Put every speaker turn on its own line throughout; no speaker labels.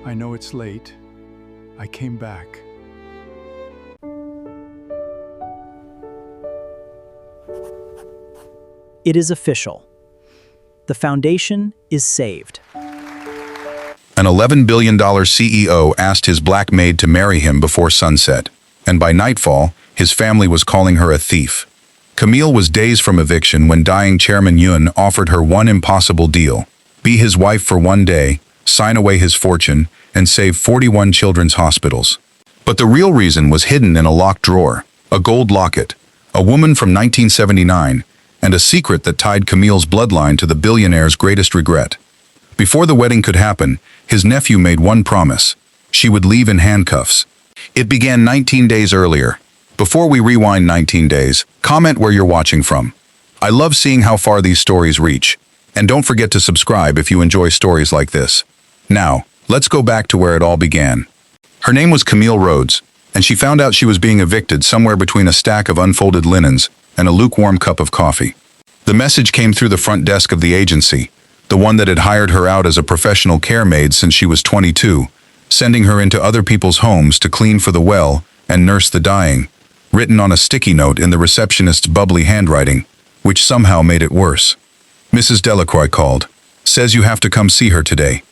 I know it's late. I came back.
It is official. The foundation is saved.
An $11 billion CEO asked his black maid to marry him before sunset, and by nightfall, his family was calling her a thief. Camille was days from eviction when dying Chairman Yun offered her one impossible deal: be his wife for one day, sign away his fortune, and save 41 children's hospitals. But the real reason was hidden in a locked drawer: a gold locket, a woman from 1979, and a secret that tied Camille's bloodline to the billionaire's greatest regret. Before the wedding could happen, his nephew made one promise: she would leave in handcuffs. It began 19 days earlier. Before we rewind 19 days, comment where you're watching from. I love seeing how far these stories reach. And don't forget to subscribe if you enjoy stories like this. Now, let's go back to where it all began. Her name was Camille Rhodes, and she found out she was being evicted somewhere between a stack of unfolded linens and a lukewarm cup of coffee. The message came through the front desk of the agency, the one that had hired her out as a professional care maid since she was 22, sending her into other people's homes to clean for the well and nurse the dying, written on a sticky note in the receptionist's bubbly handwriting, which somehow made it worse. Mrs. Delacroix called. Says you have to come see her today.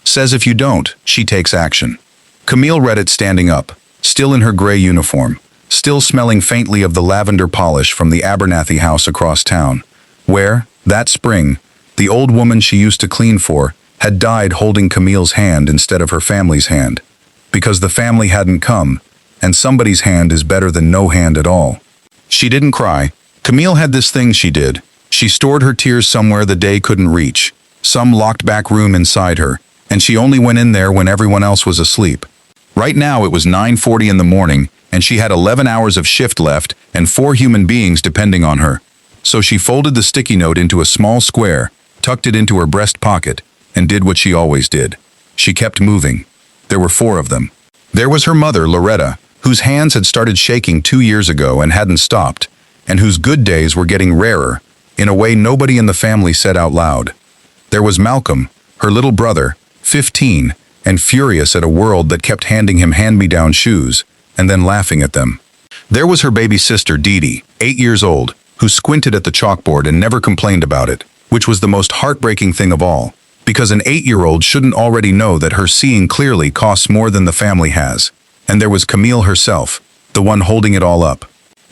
Says if you don't, she takes action. Camille read it standing up, still in her gray uniform, still smelling faintly of the lavender polish from the Abernathy house across town, where, that spring, the old woman she used to clean for had died holding Camille's hand instead of her family's hand, because the family hadn't come, and somebody's hand is better than no hand at all. She didn't cry. Camille had this thing she did. She stored her tears somewhere the day couldn't reach, some locked back room inside her, and she only went in there when everyone else was asleep. Right now it was 9:40 in the morning, and she had 11 hours of shift left and 4 human beings depending on her. So she folded the sticky note into a small square, tucked it into her breast pocket, and did what she always did. She kept moving. There were 4 of them. There was her mother, Loretta, whose hands had started shaking 2 years ago and hadn't stopped, and whose good days were getting rarer, in a way nobody in the family said out loud. There was Malcolm, her little brother, 15, and furious at a world that kept handing him hand-me-down shoes, and then laughing at them. There was her baby sister, Dee Dee, 8 years old, who squinted at the chalkboard and never complained about it, which was the most heartbreaking thing of all, because an 8-year-old shouldn't already know that her seeing clearly costs more than the family has. And there was Camille herself, the one holding it all up.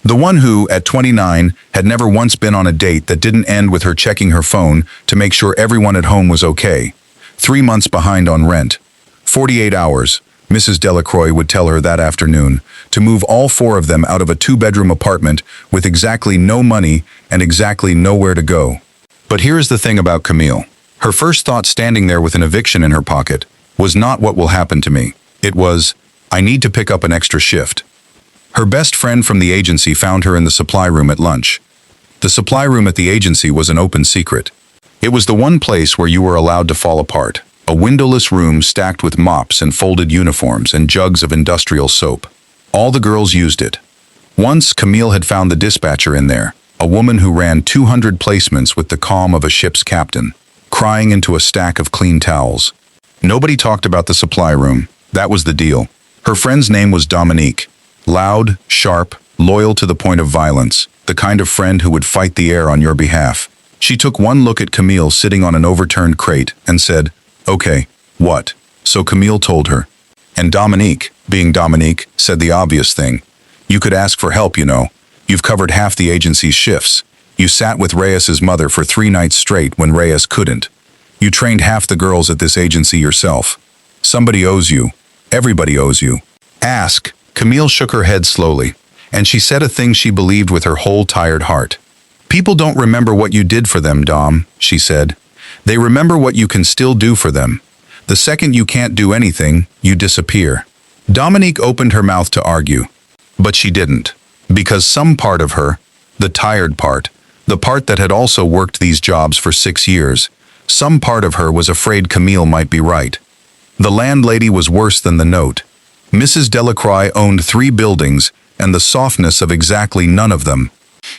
The one who, at 29, had never once been on a date that didn't end with her checking her phone to make sure everyone at home was okay. 3 months behind on rent. 48 hours, Mrs. Delacroix would tell her that afternoon, to move all 4 of them out of a 2-bedroom apartment with exactly no money and exactly nowhere to go. But here's the thing about Camille. Her first thought standing there with an eviction in her pocket was not what will happen to me. It was, I need to pick up an extra shift. Her best friend from the agency found her in the supply room at lunch. The supply room at the agency was an open secret. It was the one place where you were allowed to fall apart, a windowless room stacked with mops and folded uniforms and jugs of industrial soap. All the girls used it. Once, Camille had found the dispatcher in there, a woman who ran 200 placements with the calm of a ship's captain, crying into a stack of clean towels. Nobody talked about the supply room. That was the deal. Her friend's name was Dominique. Loud, sharp, loyal to the point of violence, the kind of friend who would fight the air on your behalf. She took one look at Camille sitting on an overturned crate and said, "Okay, what?" So Camille told her. And Dominique, being Dominique, said the obvious thing. "You could ask for help, you know. You've covered half the agency's shifts. You sat with Reyes's mother for 3 nights straight when Reyes couldn't. You trained half the girls at this agency yourself. Somebody owes you. Everybody owes you. Ask." Camille shook her head slowly, and she said a thing she believed with her whole tired heart. "People don't remember what you did for them, Dom," she said. "They remember what you can still do for them. The second you can't do anything, you disappear." Dominique opened her mouth to argue, but she didn't, because some part of her, the tired part, the part that had also worked these jobs for 6 years, some part of her was afraid Camille might be right. The landlady was worse than the note. Mrs. Delacroix owned 3 buildings and the softness of exactly none of them.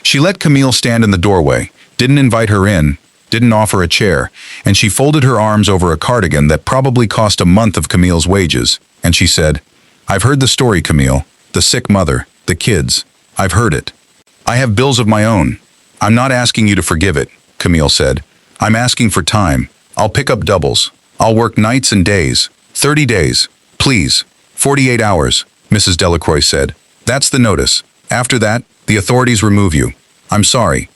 She let Camille stand in the doorway, didn't invite her in, didn't offer a chair, and she folded her arms over a cardigan that probably cost a month of Camille's wages, and she said, "I've heard the story, Camille. The sick mother, the kids. I've heard it. I have bills of my own. I'm not asking you to forgive it," Camille said. "I'm asking for time. I'll pick up doubles. I'll work nights and days. 30 days. Please. 48 hours, Mrs. Delacroix said. "That's the notice. After that, the authorities remove you. I'm sorry."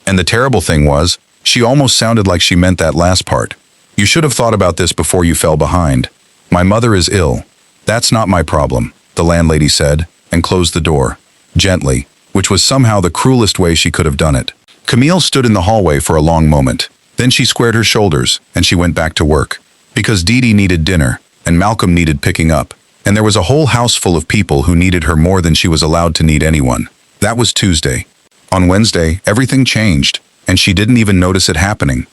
And the terrible thing was, she almost sounded like she meant that last part. "You should have thought about this before you fell behind. My mother is ill. That's not my problem," the landlady said, and closed the door. Gently, which was somehow the cruelest way she could have done it. Camille stood in the hallway for a long moment. Then she squared her shoulders, and she went back to work. Because Dee Dee needed dinner, and Malcolm needed picking up, and there was a whole house full of people who needed her more than she was allowed to need anyone. That was Tuesday. On Wednesday, everything changed, and she didn't even notice it happening.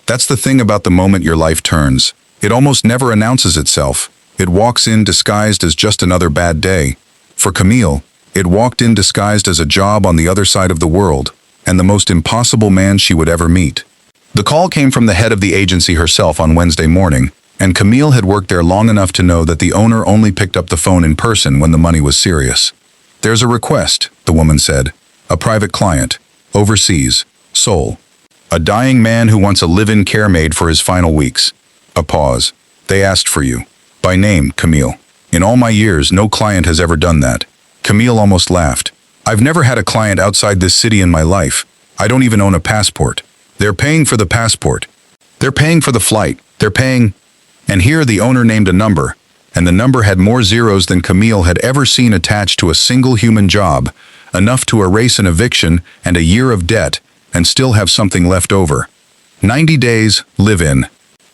That's the thing about the moment your life turns. It almost never announces itself. It walks in disguised as just another bad day. For Camille, it walked in disguised as a job on the other side of the world, and the most impossible man she would ever meet. The call came from the head of the agency herself on Wednesday morning, and Camille had worked there long enough to know that the owner only picked up the phone in person when the money was serious. "There's a request," the woman said. "A private client. Overseas. Seoul. A dying man who wants a live-in care maid for his final weeks." A pause. "They asked for you. By name, Camille. In all my years, no client has ever done that." Camille almost laughed. "I've never had a client outside this city in my life. I don't even own a passport. They're paying for the passport. They're paying for the flight. They're paying..." And here the owner named a number, and the number had more zeros than Camille had ever seen attached to a single human job, enough to erase an eviction and a year of debt, and still have something left over. 90 days, live in.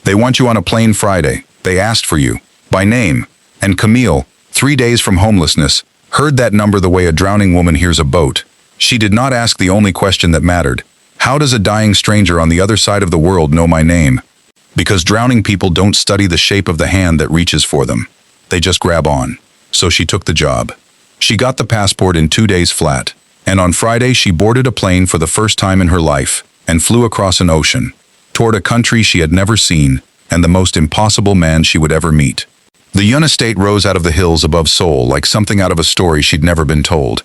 They want you on a plane Friday. They asked for you. By name. And Camille, 3 days from homelessness, heard that number the way a drowning woman hears a boat. She did not ask the only question that mattered. How does a dying stranger on the other side of the world know my name? Because drowning people don't study the shape of the hand that reaches for them. They just grab on. So she took the job. She got the passport in 2 days flat, and on Friday she boarded a plane for the first time in her life and flew across an ocean, toward a country she had never seen and the most impossible man she would ever meet. The Yun estate rose out of the hills above Seoul like something out of a story she'd never been told.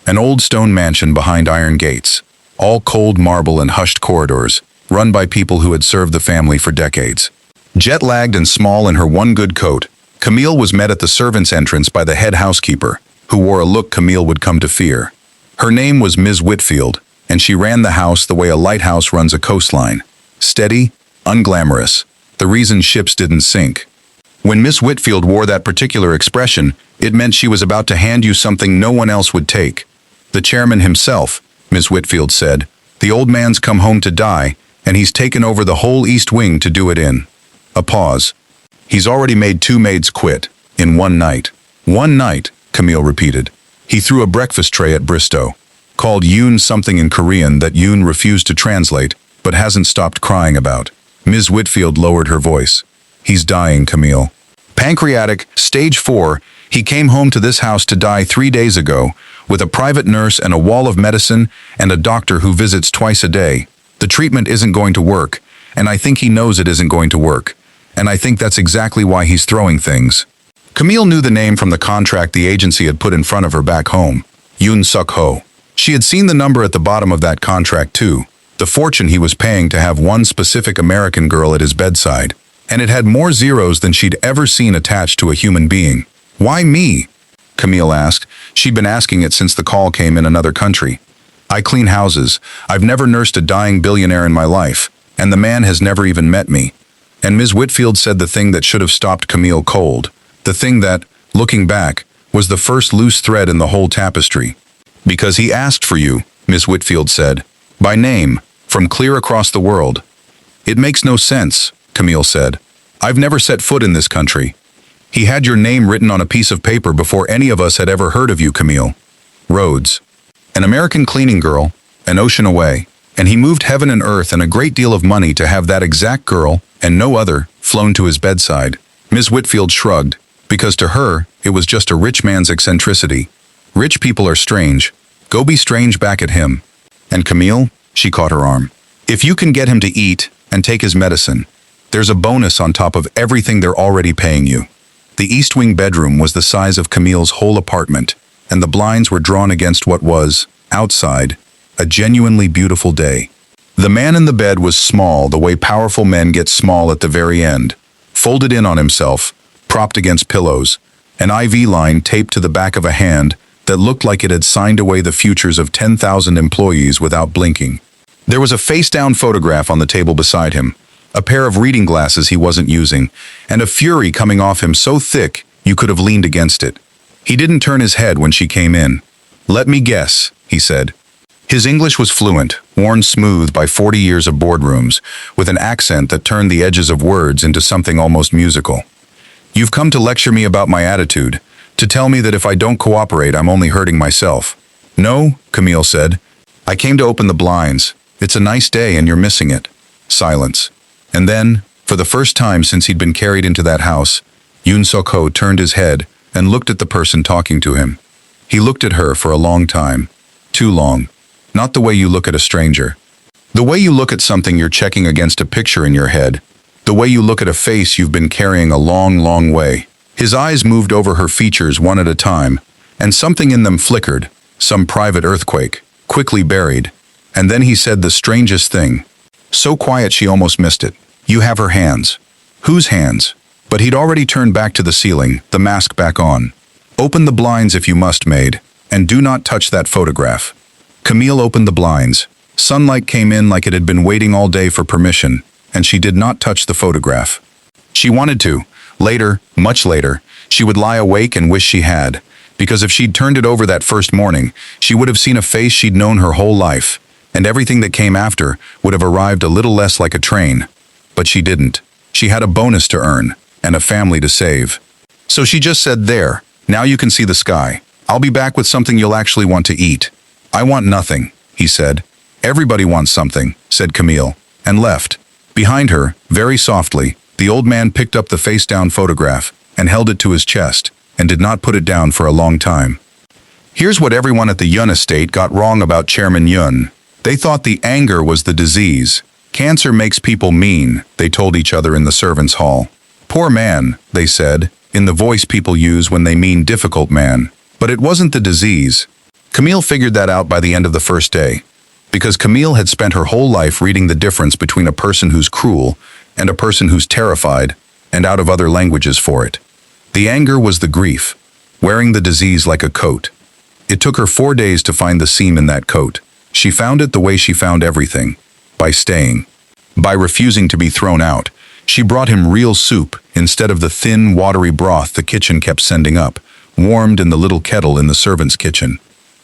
An old stone mansion behind iron gates, all cold marble and hushed corridors, run by people who had served the family for decades. Jet-lagged and small in her one good coat, Camille was met at the servants' entrance by the head housekeeper, who wore a look Camille would come to fear. Her name was Ms. Whitfield, and she ran the house the way a lighthouse runs a coastline. Steady, unglamorous, the reason ships didn't sink. When Miss Whitfield wore that particular expression, it meant she was about to hand you something no one else would take. "The chairman himself," Miss Whitfield said. "The old man's come home to die, and he's taken over the whole East Wing to do it in." A pause. "He's already made 2 maids quit, in one night." "One night," Camille repeated. "He threw a breakfast tray at Bristow. Called Yoon something in Korean that Yoon refused to translate, but hasn't stopped crying about." Ms. Whitfield lowered her voice. "He's dying, Camille. Pancreatic, stage 4, he came home to this house to die 3 days ago, with a private nurse and a wall of medicine and a doctor who visits twice a day. The treatment isn't going to work, and I think he knows it isn't going to work. And I think that's exactly why he's throwing things." Camille knew the name from the contract the agency had put in front of her back home. Yoon Suk-ho. She had seen the number at the bottom of that contract too, the fortune he was paying to have one specific American girl at his bedside. And it had more zeros than she'd ever seen attached to a human being. "Why me?" Camille asked. She'd been asking it since the call came in another country. "I clean houses. I've never nursed a dying billionaire in my life, and the man has never even met me." And Ms. Whitfield said the thing that should have stopped Camille cold. The thing that, looking back, was the first loose thread in the whole tapestry. "Because he asked for you," Ms. Whitfield said. "By name, from clear across the world." "It makes no sense," Camille said. "I've never set foot in this country. He had your name written on a piece of paper before any of us had ever heard of you, Camille. Rhodes. An American cleaning girl, an ocean away, and he moved heaven and earth and a great deal of money to have that exact girl, and no other, flown to his bedside." Ms. Whitfield shrugged, because to her, it was just a rich man's eccentricity. "Rich people are strange. Go be strange back at him." "And Camille," she caught her arm. "If you can get him to eat, and take his medicine. There's a bonus on top of everything they're already paying you. The East Wing bedroom was the size of Camille's whole apartment, and the blinds were drawn against what was, outside, a genuinely beautiful day. The man in the bed was small the way powerful men get small at the very end, folded in on himself, propped against pillows, an IV line taped to the back of a hand that looked like it had signed away the futures of 10,000 employees without blinking. There was a face-down photograph on the table beside him, a pair of reading glasses he wasn't using, and a fury coming off him so thick you could have leaned against it. He didn't turn his head when she came in. "Let me guess," he said. His English was fluent, worn smooth by 40 years of boardrooms, with an accent that turned the edges of words into something almost musical. "You've come to lecture me about my attitude, to tell me that if I don't cooperate, I'm only hurting myself." "No," Camille said. "I came to open the blinds. It's a nice day and you're missing it." Silence. And then, for the first time since he'd been carried into that house, Yoon Suk-ho turned his head and looked at the person talking to him. He looked at her for a long time. Too long. Not the way you look at a stranger. The way you look at something you're checking against a picture in your head. The way you look at a face you've been carrying a long, long way. His eyes moved over her features one at a time, and something in them flickered, some private earthquake, quickly buried. And then he said the strangest thing. So quiet she almost missed it. "You have her hands." Whose hands? But he'd already turned back to the ceiling, the mask back on. "Open the blinds if you must, maid, and do not touch that photograph." Camille opened the blinds. Sunlight came in like it had been waiting all day for permission, and she did not touch the photograph. She wanted to. Later, much later, she would lie awake and wish she had, because if she'd turned it over that first morning, she would have seen a face she'd known her whole life, and everything that came after would have arrived a little less like a train. But she didn't. She had a bonus to earn, and a family to save. So she just said, "There, now you can see the sky. I'll be back with something you'll actually want to eat." "I want nothing," he said. "Everybody wants something," said Camille, and left. Behind her, very softly, the old man picked up the face-down photograph and held it to his chest, and did not put it down for a long time. Here's what everyone at the Yun estate got wrong about Chairman Yun. They thought the anger was the disease. "Cancer makes people mean," they told each other in the servants' hall. "Poor man," they said, in the voice people use when they mean difficult man. But it wasn't the disease. Camille figured that out by the end of the first day, because Camille had spent her whole life reading the difference between a person who's cruel and a person who's terrified, and out of other languages for it. The anger was the grief, wearing the disease like a coat. It took her 4 days to find the seam in that coat. She found it the way she found everything, by staying. By refusing to be thrown out. She brought him real soup instead of the thin, watery broth the kitchen kept sending up, warmed in the little kettle in the servant's kitchen,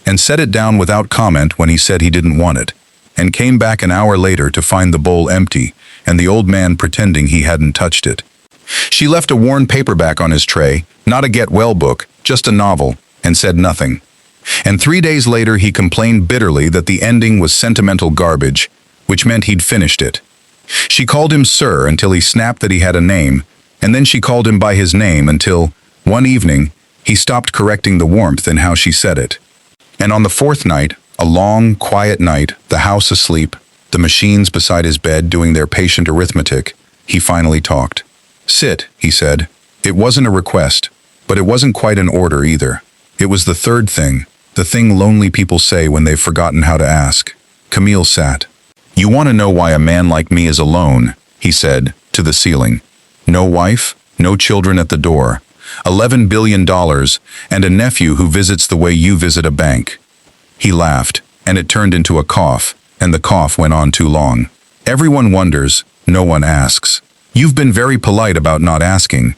and set it down without comment when he said he didn't want it, and came back an hour later to find the bowl empty and the old man pretending he hadn't touched it. She left a worn paperback on his tray, not a get-well book, just a novel, and said nothing. And 3 days later he complained bitterly that the ending was sentimental garbage, which meant he'd finished it. She called him sir until he snapped that he had a name, and then she called him by his name until, one evening, he stopped correcting the warmth in how she said it. And on the 4th night, a long, quiet night, the house asleep, the machines beside his bed doing their patient arithmetic, he finally talked. "Sit," he said. It wasn't a request, but it wasn't quite an order either. It was the third thing, the thing lonely people say when they've forgotten how to ask. Camille sat. "You want to know why a man like me is alone," he said, to the ceiling. "No wife, no children at the door, $11 billion, and a nephew who visits the way you visit a bank." He laughed, and it turned into a cough, and the cough went on too long. "Everyone wonders, no one asks. You've been very polite about not asking."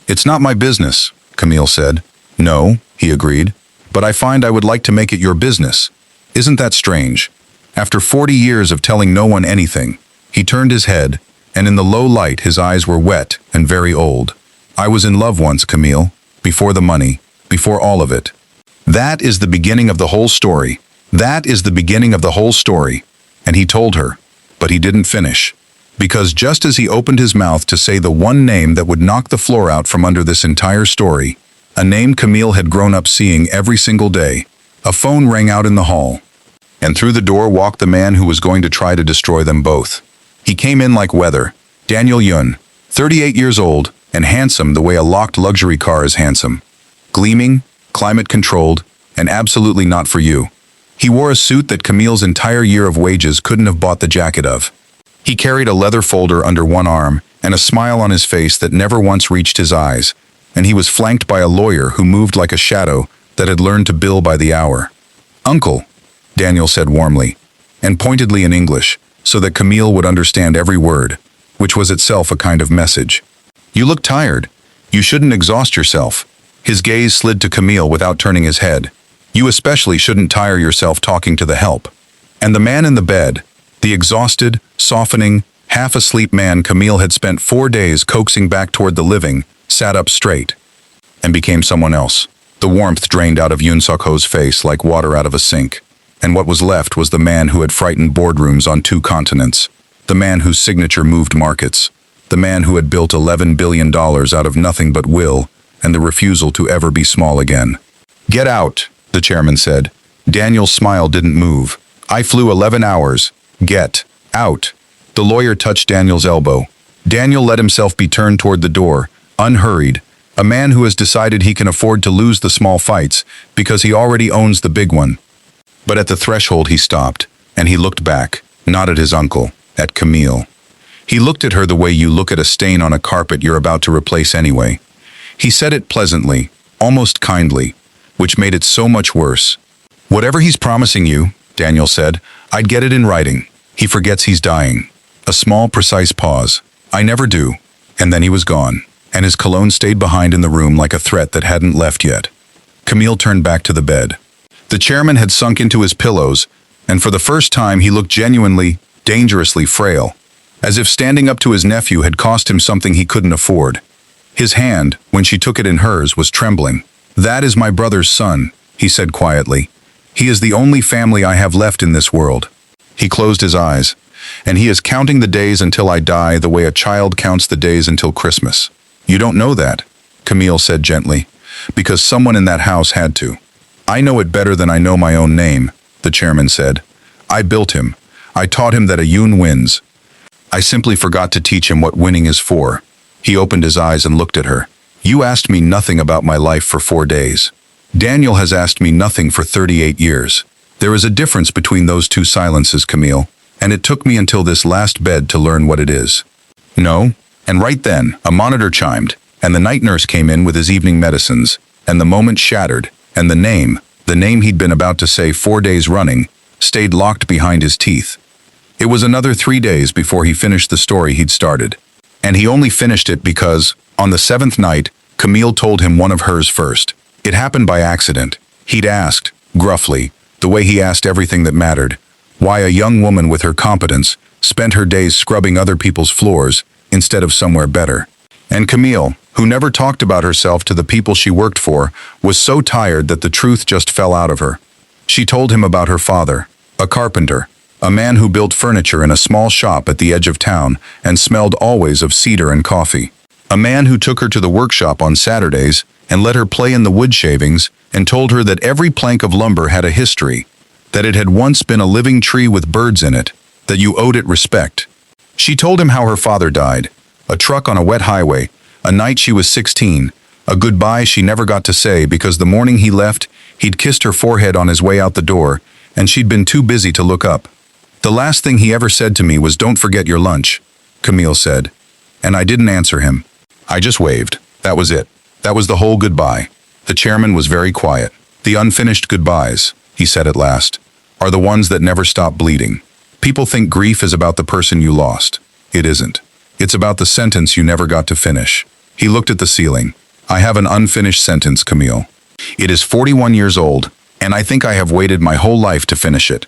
"It's not my business," Camille said. "No," he agreed, "but I find I would like to make it your business. Isn't that strange?" After 40 years of telling no one anything, he turned his head, and in the low light his eyes were wet and very old. "I was in love once, Camille, before the money, before all of it. That is the beginning of the whole story. That is the beginning of the whole story." And he told her, but he didn't finish. Because just as he opened his mouth to say the one name that would knock the floor out from under this entire story, a name Camille had grown up seeing every single day, a phone rang out in the hall. And through the door walked the man who was going to try to destroy them both. He came in like weather. Daniel Yun, 38 years old, and handsome the way a locked luxury car is handsome. Gleaming, climate-controlled, and absolutely not for you. He wore a suit that Camille's entire year of wages couldn't have bought the jacket of. He carried a leather folder under one arm and a smile on his face that never once reached his eyes, and he was flanked by a lawyer who moved like a shadow that had learned to bill by the hour. "Uncle," Daniel said warmly, and pointedly in English, so that Camille would understand every word, which was itself a kind of message. "You look tired. You shouldn't exhaust yourself." His gaze slid to Camille without turning his head. "You especially shouldn't tire yourself talking to the help." And the man in the bed, the exhausted, softening, half-asleep man Camille had spent 4 days coaxing back toward the living, sat up straight and became someone else. The warmth drained out of Yoon Suk-ho's face like water out of a sink, and what was left was the man who had frightened boardrooms on 2 continents, the man whose signature moved markets, the man who had built $11 billion out of nothing but will and the refusal to ever be small again. "Get out," the chairman said. Daniel's smile didn't move. "I flew 11 hours. Get out." The lawyer touched Daniel's elbow. Daniel let himself be turned toward the door, unhurried, a man who has decided he can afford to lose the small fights because he already owns the big one. But at the threshold he stopped, and he looked back, not at his uncle, at Camille. He looked at her the way you look at a stain on a carpet you're about to replace anyway. He said it pleasantly, almost kindly, which made it so much worse. "Whatever he's promising you," Daniel said, "I'd get it in writing. He forgets he's dying." A small, precise pause. "I never do." And then he was gone, and his cologne stayed behind in the room like a threat that hadn't left yet. Camille turned back to the bed. The chairman had sunk into his pillows, and for the first time he looked genuinely, dangerously frail, as if standing up to his nephew had cost him something he couldn't afford. His hand, when she took it in hers, was trembling. "That is my brother's son," he said quietly. "He is the only family I have left in this world." He closed his eyes. "And he is counting the days until I die the way a child counts the days until Christmas." "You don't know that," Camille said gently, "because someone in that house had to." "I know it better than I know my own name," the chairman said. "I built him. I taught him that a Yoon wins. I simply forgot to teach him what winning is for." He opened his eyes and looked at her. "You asked me nothing about my life for 4 days. Daniel has asked me nothing for 38 years. There is a difference between those 2 silences, Camille, and it took me until this last bed to learn what it is." "No." And right then, a monitor chimed, and the night nurse came in with his evening medicines, and the moment shattered, and the name he'd been about to say 4 days running, stayed locked behind his teeth. It was another 3 days before he finished the story he'd started. And he only finished it because, on the 7th night, Camille told him one of hers first. It happened by accident. He'd asked, gruffly, the way he asked everything that mattered, why a young woman with her competence spent her days scrubbing other people's floors instead of somewhere better. And Camille, who never talked about herself to the people she worked for, was so tired that the truth just fell out of her. She told him about her father, a carpenter, a man who built furniture in a small shop at the edge of town and smelled always of cedar and coffee. A man who took her to the workshop on Saturdays and let her play in the wood shavings and told her that every plank of lumber had a history, that it had once been a living tree with birds in it, that you owed it respect. She told him how her father died, a truck on a wet highway, a night she was 16, a goodbye she never got to say because the morning he left, he'd kissed her forehead on his way out the door, and she'd been too busy to look up. "The last thing he ever said to me was, 'Don't forget your lunch,'" Camille said. And I didn't answer him. I just waved. That was it. That was the whole goodbye. The chairman was very quiet. "The unfinished goodbyes," he said at last, "are the ones that never stop bleeding. People think grief is about the person you lost. It isn't. It's about the sentence you never got to finish." He looked at the ceiling. "I have an unfinished sentence, Camille. It is 41 years old, and I think I have waited my whole life to finish it."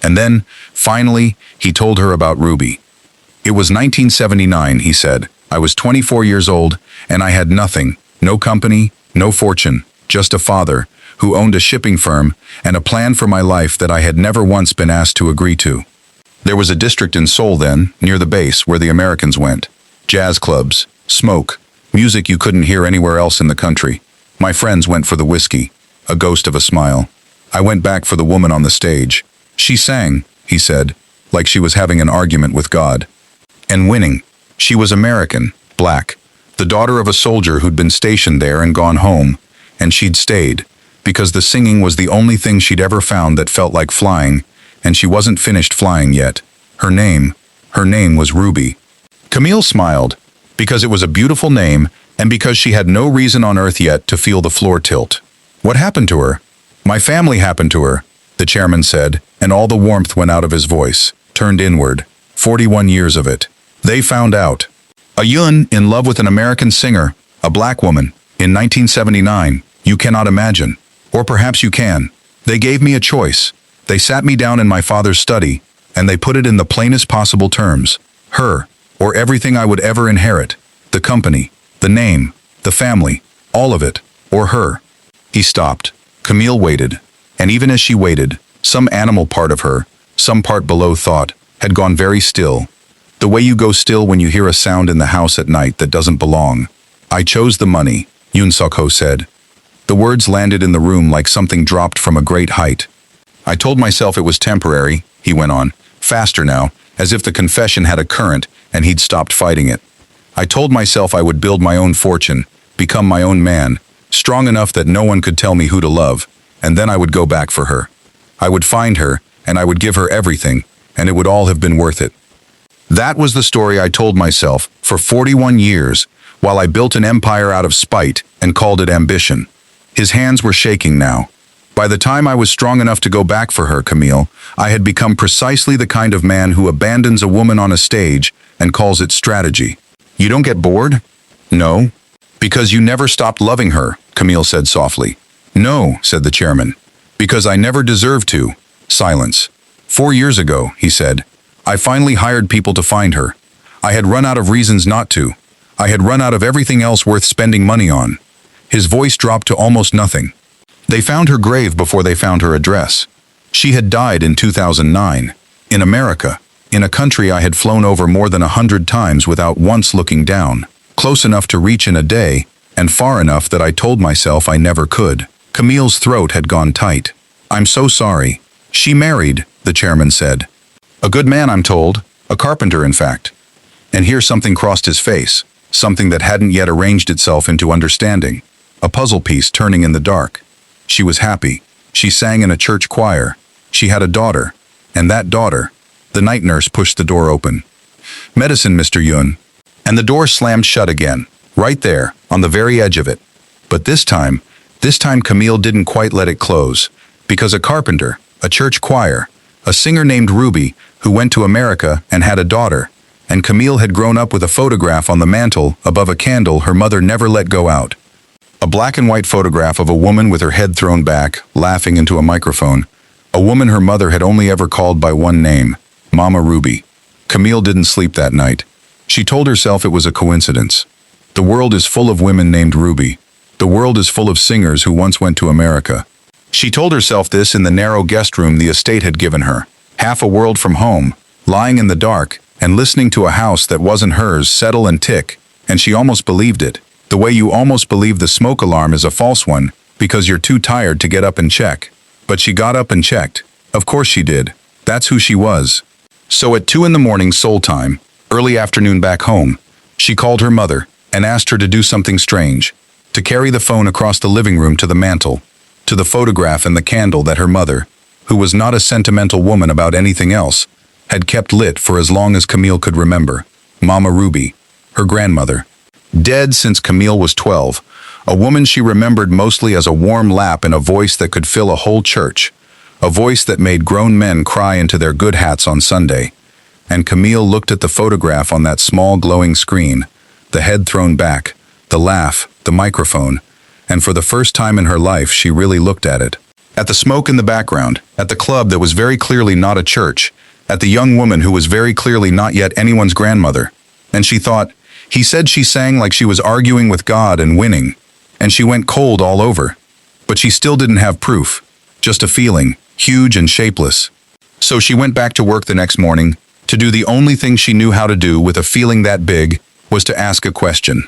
And then, finally, he told her about Ruby. "It was 1979, he said. I was 24 years old, and I had nothing, no company, no fortune, just a father who owned a shipping firm and a plan for my life that I had never once been asked to agree to. There was a district in Seoul then, near the base, where the Americans went. Jazz clubs, smoke, music you couldn't hear anywhere else in the country. My friends went for the whiskey, a ghost of a smile. I went back for the woman on the stage. She sang," he said, like she was having an argument with God. And winning. She was American, black, the daughter of a soldier who'd been stationed there and gone home, and she'd stayed, because the singing was the only thing she'd ever found that felt like flying, and she wasn't finished flying yet. Her name was Ruby. Camille smiled, because it was a beautiful name, and because she had no reason on earth yet to feel the floor tilt. What happened to her? My family happened to her, the chairman said, and all the warmth went out of his voice, turned inward. 41 years of it. They found out. A Yun in love with an American singer, a black woman, in 1979. You cannot imagine. Or perhaps you can. They gave me a choice. They sat me down in my father's study, and they put it in the plainest possible terms. Her, or everything I would ever inherit. The company, the name, the family, all of it, or her. He stopped. Camille waited. And even as she waited, some animal part of her, some part below thought, had gone very still. The way you go still when you hear a sound in the house at night that doesn't belong. I chose the money, Yoon Suk-ho said. The words landed in the room like something dropped from a great height. I told myself it was temporary, he went on, faster now, as if the confession had a current and he'd stopped fighting it. I told myself I would build my own fortune, become my own man, strong enough that no one could tell me who to love, and then I would go back for her. I would find her, and I would give her everything, and it would all have been worth it. That was the story I told myself for 41 years, while I built an empire out of spite and called it ambition. His hands were shaking now. By the time I was strong enough to go back for her, Camille, I had become precisely the kind of man who abandons a woman on a stage and calls it strategy. You don't get bored? No. Because you never stopped loving her, Camille said softly. No, said the chairman. Because I never deserved to. Silence. 4 years ago, he said, I finally hired people to find her. I had run out of reasons not to. I had run out of everything else worth spending money on. His voice dropped to almost nothing. They found her grave before they found her address. She had died in 2009, in America, in a country I had flown over more than 100 times without once looking down, close enough to reach in a day, and far enough that I told myself I never could. Camille's throat had gone tight. I'm so sorry. She married, the chairman said. A good man, I'm told. A carpenter, in fact. And here something crossed his face, something that hadn't yet arranged itself into understanding. A puzzle piece turning in the dark. She was happy. She sang in a church choir. She had a daughter. And that daughter, the night nurse pushed the door open. Medicine, Mr. Yun. And the door slammed shut again, right there, on the very edge of it. But this time Camille didn't quite let it close, because a carpenter, a church choir, a singer named Ruby, who went to America and had a daughter, and Camille had grown up with a photograph on the mantle above a candle her mother never let go out. A black and white photograph of a woman with her head thrown back, laughing into a microphone. A woman her mother had only ever called by one name, Mama Ruby. Camille didn't sleep that night. She told herself it was a coincidence. The world is full of women named Ruby. The world is full of singers who once went to America. She told herself this in the narrow guest room the estate had given her, half a world from home, lying in the dark, and listening to a house that wasn't hers settle and tick, and she almost believed it, the way you almost believe the smoke alarm is a false one, because you're too tired to get up and check. But she got up and checked. Of course she did. That's who she was. So at 2 a.m. Seoul time, early afternoon back home, she called her mother and asked her to do something strange, to carry the phone across the living room to the mantel, to the photograph and the candle that her mother, who was not a sentimental woman about anything else, had kept lit for as long as Camille could remember. Mama Ruby, her grandmother. Dead since Camille was 12, a woman she remembered mostly as a warm lap in a voice that could fill a whole church, a voice that made grown men cry into their good hats on Sunday. And Camille looked at the photograph on that small glowing screen, the head thrown back, the laugh, the microphone, and for the first time in her life she really looked at it. At the smoke in the background, at the club that was very clearly not a church, at the young woman who was very clearly not yet anyone's grandmother. And she thought, he said she sang like she was arguing with God and winning, and she went cold all over. But she still didn't have proof, just a feeling, huge and shapeless. So she went back to work the next morning, to do the only thing she knew how to do with a feeling that big, was to ask a question.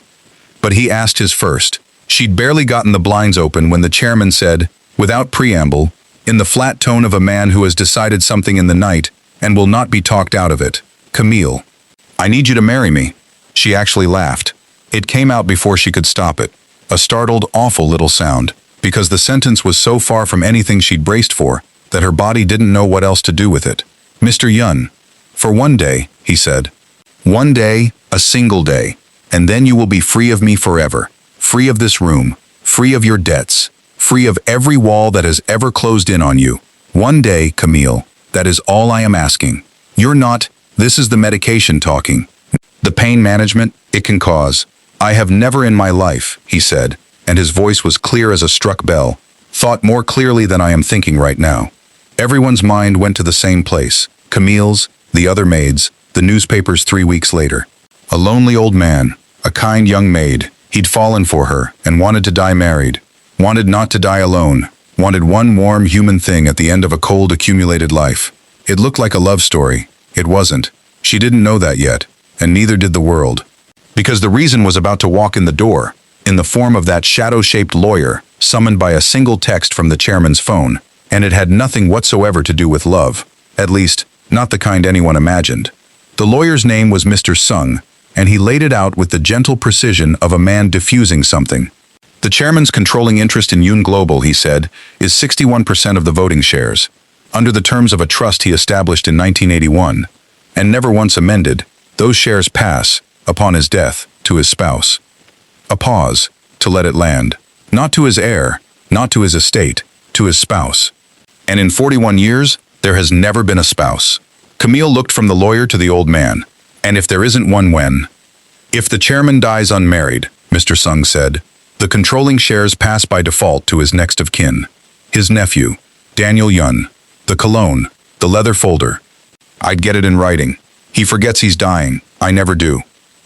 But he asked his first. She'd barely gotten the blinds open when the chairman said, without preamble, in the flat tone of a man who has decided something in the night and will not be talked out of it, Camille. I need you to marry me." She actually laughed. It came out before she could stop it. A startled, awful little sound, because the sentence was so far from anything she'd braced for that her body didn't know what else to do with it. "Mr. Yun, for one day," he said. "One day, a single day, and then you will be free of me forever. Free of this room, free of your debts, free of every wall that has ever closed in on you. One day, Camille, that is all I am asking. You're not, this is the medication talking. The pain management it can cause. I have never in my life," he said, and his voice was clear as a struck bell, "thought more clearly than I am thinking right now." Everyone's mind went to the same place. Camille's, the other maids, the newspapers 3 weeks later. A lonely old man, a kind young maid. He'd fallen for her and wanted to die married. Wanted not to die alone. Wanted one warm human thing at the end of a cold accumulated life. It looked like a love story. It wasn't. She didn't know that yet, and neither did the world. Because the reason was about to walk in the door, in the form of that shadow-shaped lawyer, summoned by a single text from the chairman's phone, and it had nothing whatsoever to do with love. At least, not the kind anyone imagined. The lawyer's name was Mr. Sung, and he laid it out with the gentle precision of a man diffusing something. The chairman's controlling interest in Yun Global, he said, is 61% of the voting shares, under the terms of a trust he established in 1981, and never once amended. Those shares pass, upon his death, to his spouse. A pause, to let it land. Not to his heir, not to his estate, to his spouse. And in 41 years, there has never been a spouse. Camille looked from the lawyer to the old man. "And if there isn't one, when?" "If the chairman dies unmarried," Mr. Sung said, "the controlling shares pass by default to his next of kin. His nephew, Daniel Yun. The cologne, the leather folder. I'd get it in writing. He forgets he's dying. I never do."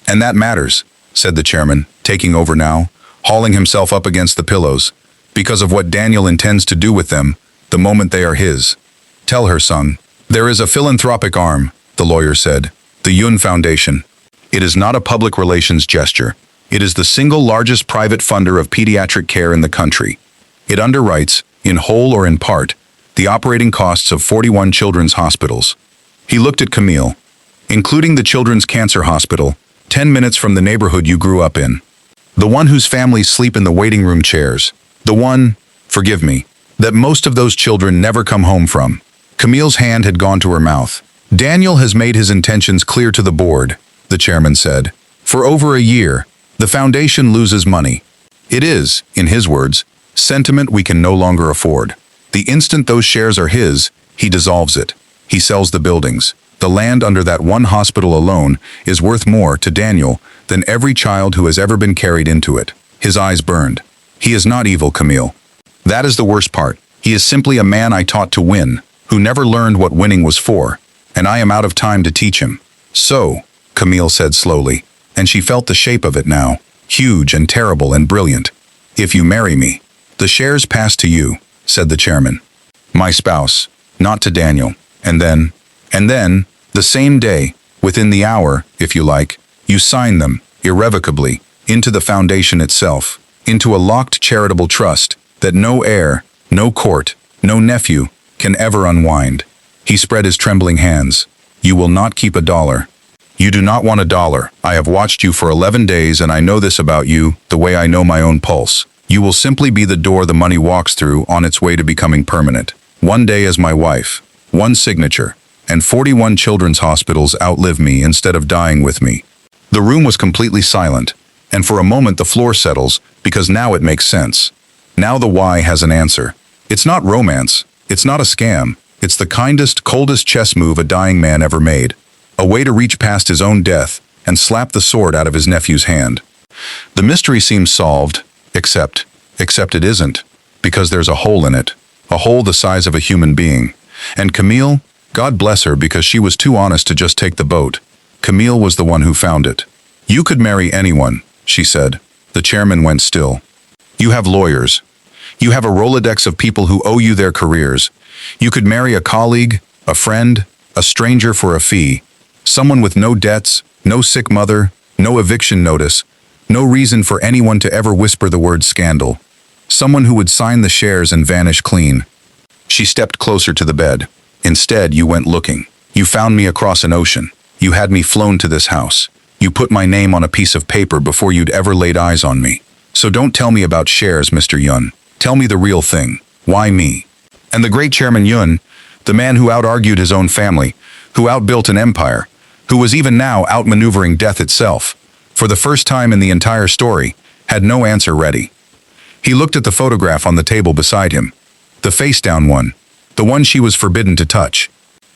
"And that matters," said the chairman, taking over now, hauling himself up against the pillows, "because of what Daniel intends to do with them the moment they are his. Tell her, Sung. There is a philanthropic arm," the lawyer said, "the Yun Foundation. It is not a public relations gesture. It is the single largest private funder of pediatric care in the country. It underwrites, in whole or in part, the operating costs of 41 children's hospitals." He looked at Camille. "Including the Children's Cancer Hospital, 10 minutes from the neighborhood you grew up in. The one whose families sleep in the waiting room chairs. The one, forgive me, that most of those children never come home from." Camille's hand had gone to her mouth. "Daniel has made his intentions clear to the board," the chairman said. "For over a year, the foundation loses money. It is, in his words, sentiment we can no longer afford. The instant those shares are his, he dissolves it. He sells the buildings. The land under that one hospital alone is worth more to Daniel than every child who has ever been carried into it." His eyes burned. "He is not evil, Camille. That is the worst part. He is simply a man I taught to win, who never learned what winning was for, and I am out of time to teach him." "So," Camille said slowly, and she felt the shape of it now, huge and terrible and brilliant. "If you marry me, the shares pass to you," said the chairman. "My spouse, not to Daniel. And then, the same day, within the hour, if you like, you sign them, irrevocably, into the foundation itself, into a locked charitable trust that no heir, no court, no nephew can ever unwind." He spread his trembling hands. "You will not keep a dollar. You do not want a dollar. I have watched you for 11 days and I know this about you, the way I know my own pulse. You will simply be the door the money walks through on its way to becoming permanent. One day as my wife, one signature, and 41 children's hospitals outlive me instead of dying with me." The room was completely silent, and for a moment the floor settles, because now it makes sense. Now the why has an answer. It's not romance. It's not a scam. It's the kindest, coldest chess move a dying man ever made. A way to reach past his own death and slap the sword out of his nephew's hand. The mystery seems solved, except it isn't, because there's a hole in it. A hole the size of a human being. And Camille, God bless her because she was too honest to just take the boat. Camille was the one who found it. "You could marry anyone," she said. The chairman went still. "You have lawyers. You have a Rolodex of people who owe you their careers. You could marry a colleague, a friend, a stranger for a fee. Someone with no debts, no sick mother, no eviction notice, no reason for anyone to ever whisper the word scandal. Someone who would sign the shares and vanish clean." She stepped closer to the bed. "Instead, you went looking. You found me across an ocean. You had me flown to this house. You put my name on a piece of paper before you'd ever laid eyes on me. So don't tell me about shares, Mr. Yun. Tell me the real thing. Why me? And the great Chairman Yun, the man who out-argued his own family, who outbuilt an empire, who was even now outmaneuvering death itself, for the first time in the entire story, had no answer ready. He looked at the photograph on the table beside him, the face-down one, the one she was forbidden to touch.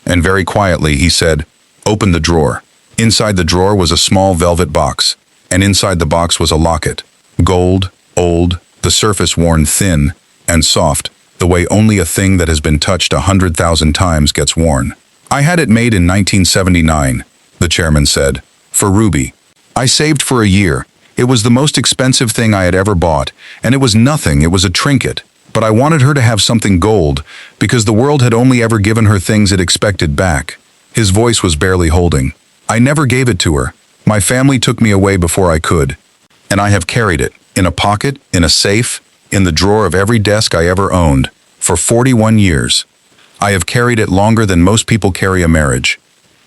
And very quietly he said, "Open the drawer." Inside the drawer was a small velvet box, and inside the box was a locket. Gold, old, the surface worn thin and soft, the way only a thing that has been touched 100,000 times gets worn. "I had it made in 1979, the chairman said, "for Ruby. I saved for a year. It was the most expensive thing I had ever bought, and it was nothing, it was a trinket. But I wanted her to have something gold, because the world had only ever given her things it expected back." His voice was barely holding. "I never gave it to her. My family took me away before I could. And I have carried it, in a pocket, in a safe, in the drawer of every desk I ever owned, for 41 years. I have carried it longer than most people carry a marriage."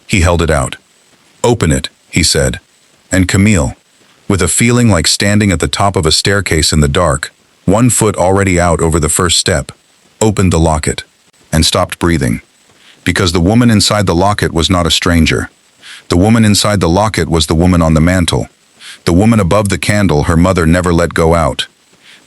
He held it out. "Open it," he said. And Camille, with a feeling like standing at the top of a staircase in the dark, 1 foot already out over the first step, opened the locket and stopped breathing. Because the woman inside the locket was not a stranger. The woman inside the locket was the woman on the mantel. The woman above the candle her mother never let go out.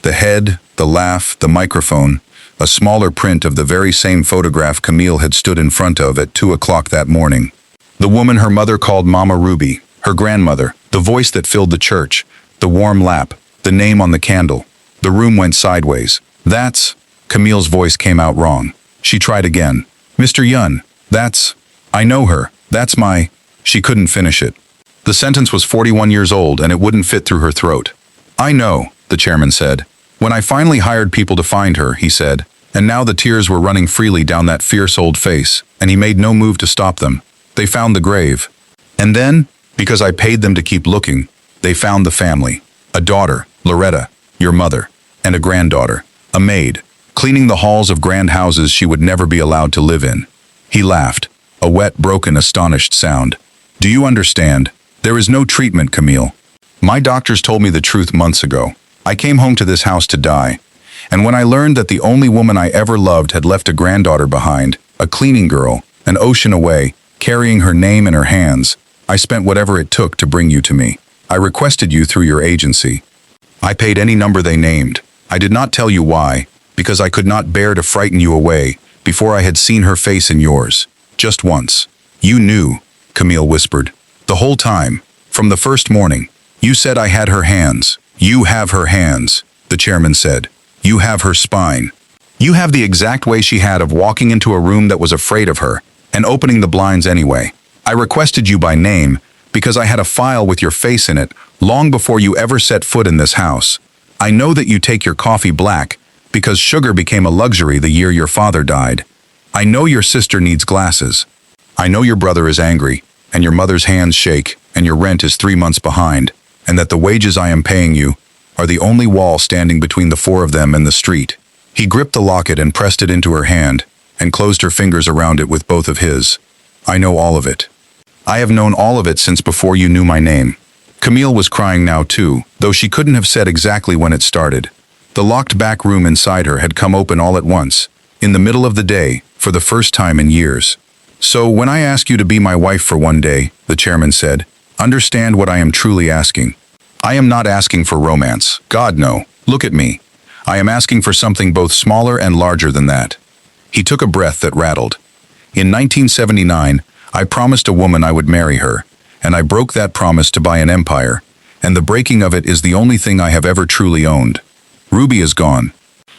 The head, the laugh, the microphone, a smaller print of the very same photograph Camille had stood in front of at 2 o'clock that morning. The woman her mother called Mama Ruby, her grandmother, the voice that filled the church, the warm lap, the name on the candle. The room went sideways. "That's..." Camille's voice came out wrong. She tried again. "Mr. Yun, that's... I know her. That's my..." She couldn't finish it. The sentence was 41 years old and it wouldn't fit through her throat. "I know," the chairman said. "When I finally hired people to find her," he said, and now the tears were running freely down that fierce old face, and he made no move to stop them. "They found the grave. And then, because I paid them to keep looking, they found the family. A daughter, Loretta, your mother, and a granddaughter, a maid, cleaning the halls of grand houses she would never be allowed to live in." He laughed, a wet, broken, astonished sound. "Do you understand? There is no treatment, Camille. My doctors told me the truth months ago. I came home to this house to die. And when I learned that the only woman I ever loved had left a granddaughter behind, a cleaning girl, an ocean away, carrying her name in her hands, I spent whatever it took to bring you to me. I requested you through your agency. I paid any number they named. I did not tell you why, because I could not bear to frighten you away before I had seen her face in yours. Just once. You knew," Camille whispered. "The whole time, from the first morning. You said I had her hands. You have her hands," the chairman said. "You have her spine. You have the exact way she had of walking into a room that was afraid of her, and opening the blinds anyway. I requested you by name, because I had a file with your face in it long before you ever set foot in this house. I know that you take your coffee black, because sugar became a luxury the year your father died. I know your sister needs glasses. I know your brother is angry, and your mother's hands shake, and your rent is 3 months behind, and that the wages I am paying you are the only wall standing between the 4 of them and the street." He gripped the locket and pressed it into her hand, and closed her fingers around it with both of his. "I know all of it. I have known all of it since before you knew my name." Camille was crying now too, though she couldn't have said exactly when it started. The locked back room inside her had come open all at once, in the middle of the day, for the first time in years. "So when I ask you to be my wife for one day," the chairman said, "understand what I am truly asking. I am not asking for romance. God, no. Look at me. I am asking for something both smaller and larger than that." He took a breath that rattled. "In 1979, I promised a woman I would marry her, and I broke that promise to buy an empire, and the breaking of it is the only thing I have ever truly owned. Ruby is gone.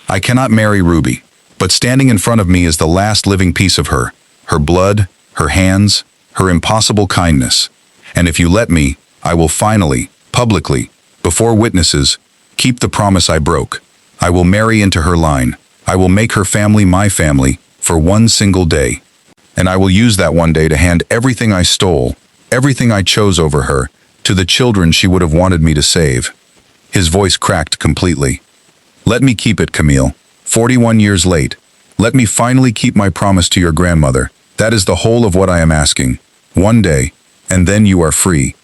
I cannot marry Ruby, but standing in front of me is the last living piece of her, her blood, her hands, her impossible kindness. And if you let me, I will finally, publicly, before witnesses, keep the promise I broke. I will marry into her line. I will make her family my family for one single day. And I will use that one day to hand everything I stole, everything I chose over her, to the children she would have wanted me to save." His voice cracked completely. "Let me keep it, Camille. 41 years late. Let me finally keep my promise to your grandmother. That is the whole of what I am asking. One day, and then you are free.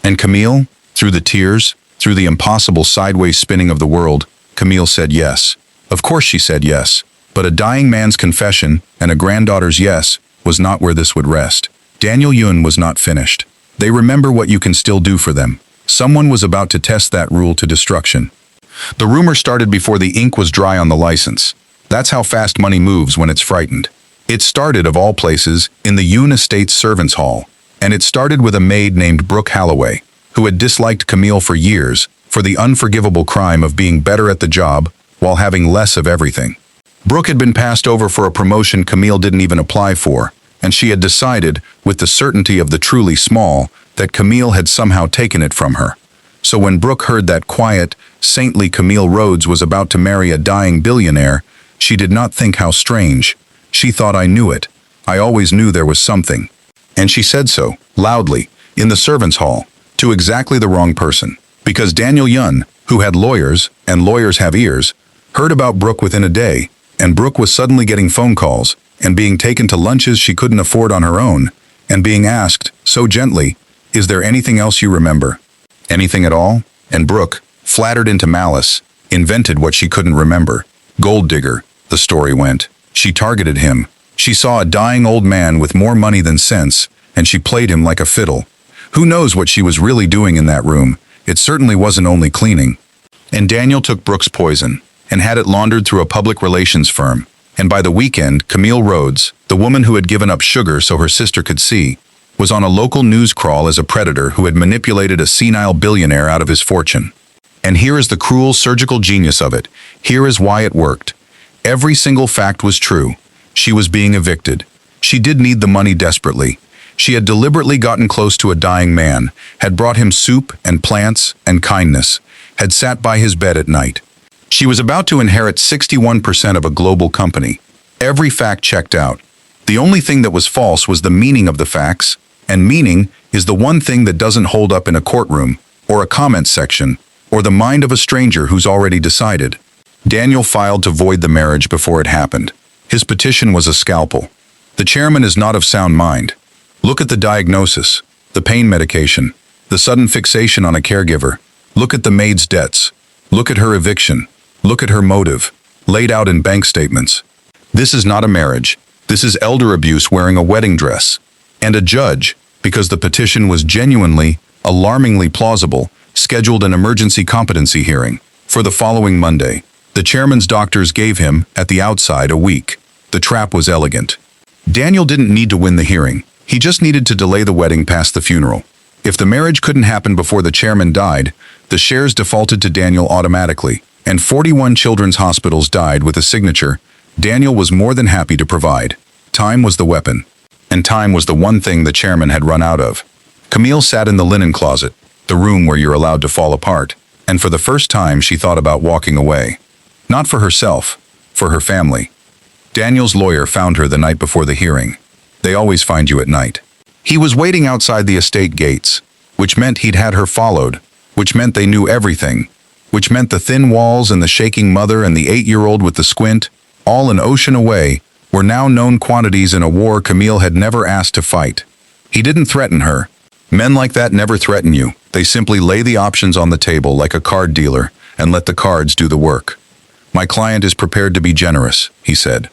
And Camille, through the tears, through the impossible sideways spinning of the world, Camille said yes. Of course she said yes, but a dying man's confession and a granddaughter's yes was not where this would rest. Daniel Yun was not finished. They remember what you can still do for them. Someone was about to test that rule to destruction. The rumor started before the ink was dry on the license. That's how fast money moves when it's frightened. It started, of all places, in the Yun Estate's servants' hall. And it started with a maid named Brooke Holloway, who had disliked Camille for years for the unforgivable crime of being better at the job while having less of everything. Brooke had been passed over for a promotion Camille didn't even apply for, and she had decided, with the certainty of the truly small, that Camille had somehow taken it from her. So when Brooke heard that quiet, saintly Camille Rhodes was about to marry a dying billionaire, she did not think how strange. She thought, I knew it. I always knew there was something. And she said so, loudly, in the servants' hall, to exactly the wrong person. Because Daniel Yun, who had lawyers, and lawyers have ears, heard about Brooke within a day, and Brooke was suddenly getting phone calls, and being taken to lunches she couldn't afford on her own, and being asked, so gently, is there anything else you remember? Anything at all? And Brooke, flattered into malice, invented what she couldn't remember. Gold digger, the story went. She targeted him. She saw a dying old man with more money than sense, and she played him like a fiddle. Who knows what she was really doing in that room? It certainly wasn't only cleaning. And Daniel took Brooke's poison, and had it laundered through a public relations firm. And by the weekend, Camille Rhodes, the woman who had given up sugar so her sister could see, was on a local news crawl as a predator who had manipulated a senile billionaire out of his fortune. And here is the cruel surgical genius of it. Here is why it worked. Every single fact was true. She was being evicted. She did need the money desperately. She had deliberately gotten close to a dying man, had brought him soup and plants and kindness, had sat by his bed at night. She was about to inherit 61% of a global company. Every fact checked out. The only thing that was false was the meaning of the facts, and meaning is the one thing that doesn't hold up in a courtroom, or a comment section, or the mind of a stranger who's already decided. Daniel filed to void the marriage before it happened. His petition was a scalpel. The chairman is not of sound mind. Look at the diagnosis, the pain medication, the sudden fixation on a caregiver. Look at the maid's debts. Look at her eviction. Look at her motive, laid out in bank statements. This is not a marriage. This is elder abuse wearing a wedding dress. And a judge, because the petition was genuinely, alarmingly plausible, scheduled an emergency competency hearing for the following Monday. The chairman's doctors gave him, at the outside, a week. The trap was elegant. Daniel didn't need to win the hearing. He just needed to delay the wedding past the funeral. If the marriage couldn't happen before the chairman died, the shares defaulted to Daniel automatically, and 41 children's hospitals died with a signature Daniel was more than happy to provide. Time was the weapon, and time was the one thing the chairman had run out of. Camille sat in the linen closet, the room where you're allowed to fall apart, and for the first time she thought about walking away. Not for herself, for her family. Daniel's lawyer found her the night before the hearing. They always find you at night. He was waiting outside the estate gates, which meant he'd had her followed, which meant they knew everything, which meant the thin walls and the shaking mother and the 8-year-old with the squint, all an ocean away, were now known quantities in a war Camille had never asked to fight. He didn't threaten her. Men like that never threaten you. They simply lay the options on the table like a card dealer and let the cards do the work. My client is prepared to be generous, he said.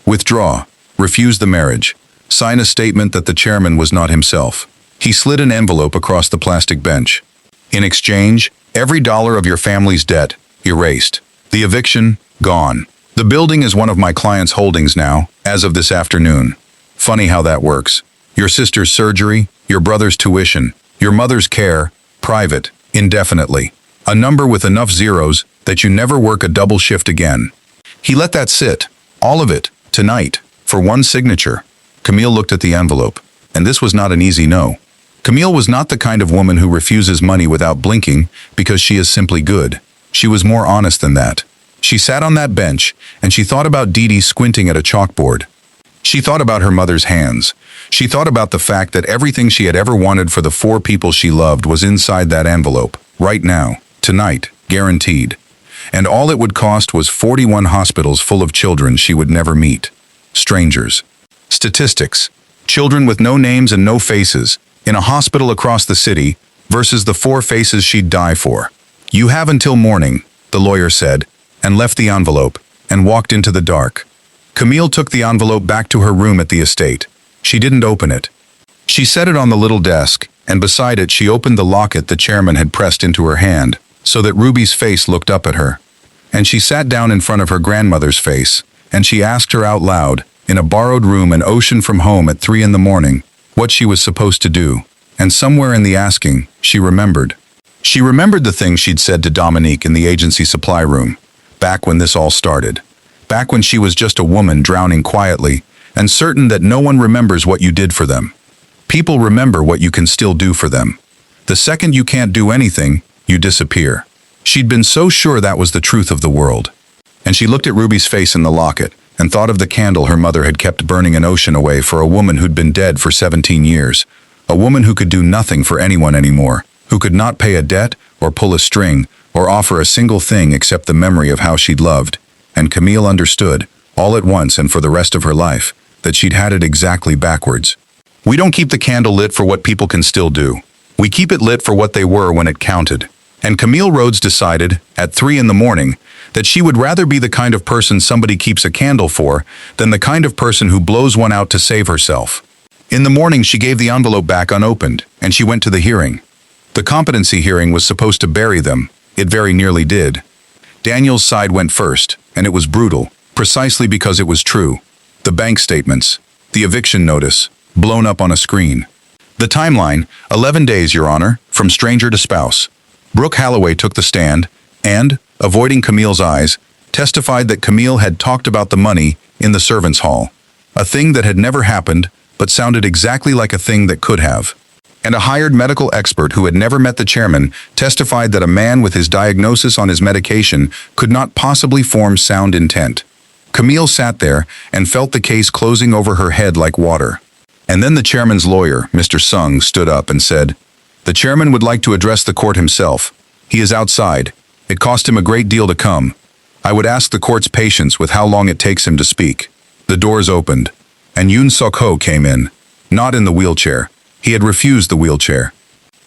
Withdraw. Refuse the marriage. Sign a statement that the chairman was not himself. He slid an envelope across the plastic bench. In exchange, every dollar of your family's debt, erased. The eviction, gone. The building is one of my client's holdings now, as of this afternoon. Funny how that works. Your sister's surgery, your brother's tuition, your mother's care, private, indefinitely. A number with enough zeros that you never work a double shift again. He let that sit, all of it, tonight, for one signature. Camille looked at the envelope, and this was not an easy no. Camille was not the kind of woman who refuses money without blinking because she is simply good. She was more honest than that. She sat on that bench, and she thought about Dee Dee squinting at a chalkboard. She thought about her mother's hands. She thought about the fact that everything she had ever wanted for the 4 people she loved was inside that envelope, right now, tonight, guaranteed. And all it would cost was 41 hospitals full of children she would never meet. Strangers. Statistics. Children with no names and no faces, in a hospital across the city, versus the 4 faces she'd die for. "You have until morning," the lawyer said, and left the envelope, and walked into the dark. Camille took the envelope back to her room at the estate. She didn't open it. She set it on the little desk, and beside it she opened the locket the chairman had pressed into her hand, so that Ruby's face looked up at her. And she sat down in front of her grandmother's face, and she asked her out loud, in a borrowed room an ocean from home at 3 in the morning, what she was supposed to do. And somewhere in the asking, she remembered. She remembered the things she'd said to Dominique in the agency supply room, back when this all started. Back when she was just a woman drowning quietly, and certain that no one remembers what you did for them. People remember what you can still do for them. The second you can't do anything, you disappear. She'd been so sure that was the truth of the world. And she looked at Ruby's face in the locket, and thought of the candle her mother had kept burning an ocean away for a woman who'd been dead for 17 years. A woman who could do nothing for anyone anymore, who could not pay a debt, or pull a string, or offer a single thing except the memory of how she'd loved. And Camille understood, all at once and for the rest of her life, that she'd had it exactly backwards. We don't keep the candle lit for what people can still do. We keep it lit for what they were when it counted. And Camille Rhodes decided, at 3 in the morning, that she would rather be the kind of person somebody keeps a candle for than the kind of person who blows one out to save herself. In the morning she gave the envelope back unopened, and she went to the hearing. The competency hearing was supposed to bury them. It very nearly did. Daniel's side went first, and it was brutal, precisely because it was true. The bank statements, the eviction notice, blown up on a screen. The timeline, 11 days, Your Honor, from stranger to spouse. Brooke Holloway took the stand, and, avoiding Camille's eyes, testified that Camille had talked about the money in the servants' hall. A thing that had never happened, but sounded exactly like a thing that could have. And a hired medical expert who had never met the chairman testified that a man with his diagnosis on his medication could not possibly form sound intent. Camille sat there and felt the case closing over her head like water. And then the chairman's lawyer, Mr. Sung, stood up and said, "The chairman would like to address the court himself. He is outside. It cost him a great deal to come. I would ask the court's patience with how long it takes him to speak." The doors opened, and Yoon Suk-ho came in, not in the wheelchair. He had refused the wheelchair.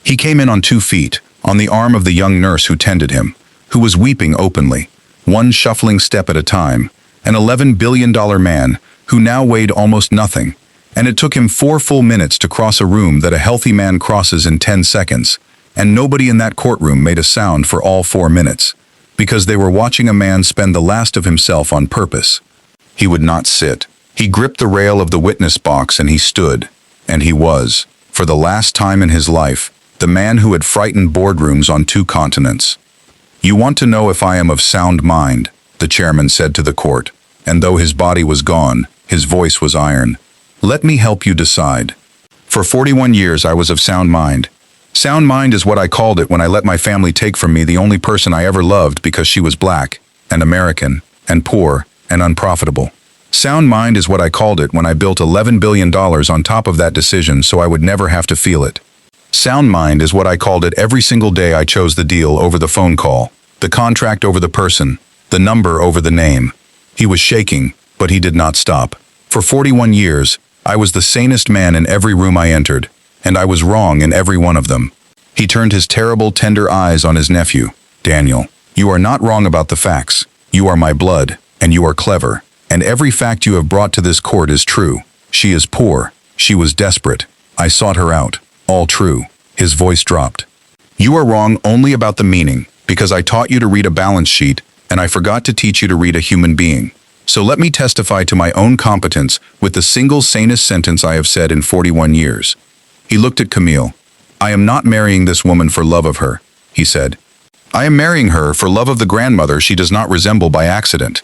He came in on 2 feet, on the arm of the young nurse who tended him, who was weeping openly, one shuffling step at a time, an $11 billion man who now weighed almost nothing, and it took him 4 full minutes to cross a room that a healthy man crosses in 10 seconds, and nobody in that courtroom made a sound for all 4 minutes, because they were watching a man spend the last of himself on purpose. He would not sit. He gripped the rail of the witness box and he stood, and he was, for the last time in his life, the man who had frightened boardrooms on 2 continents. "You want to know if I am of sound mind," the chairman said to the court, and though his body was gone, his voice was iron. "Let me help you decide. For 41 years I was of sound mind. Sound mind is what I called it when I let my family take from me the only person I ever loved because she was black, and American, and poor, and unprofitable. Sound mind is what I called it when I built $11 billion on top of that decision so I would never have to feel it. Sound mind is what I called it every single day I chose the deal over the phone call, the contract over the person, the number over the name." He was shaking, but he did not stop. "For 41 years, I was the sanest man in every room I entered, and I was wrong in every one of them." He turned his terrible, tender eyes on his nephew. "Daniel, you are not wrong about the facts. You are my blood, and you are clever, and every fact you have brought to this court is true. She is poor. She was desperate. I sought her out. All true." His voice dropped. "You are wrong only about the meaning, because I taught you to read a balance sheet, and I forgot to teach you to read a human being. So let me testify to my own competence with the single sanest sentence I have said in 41 years. He looked at Camille. "I am not marrying this woman for love of her," he said. "I am marrying her for love of the grandmother she does not resemble by accident.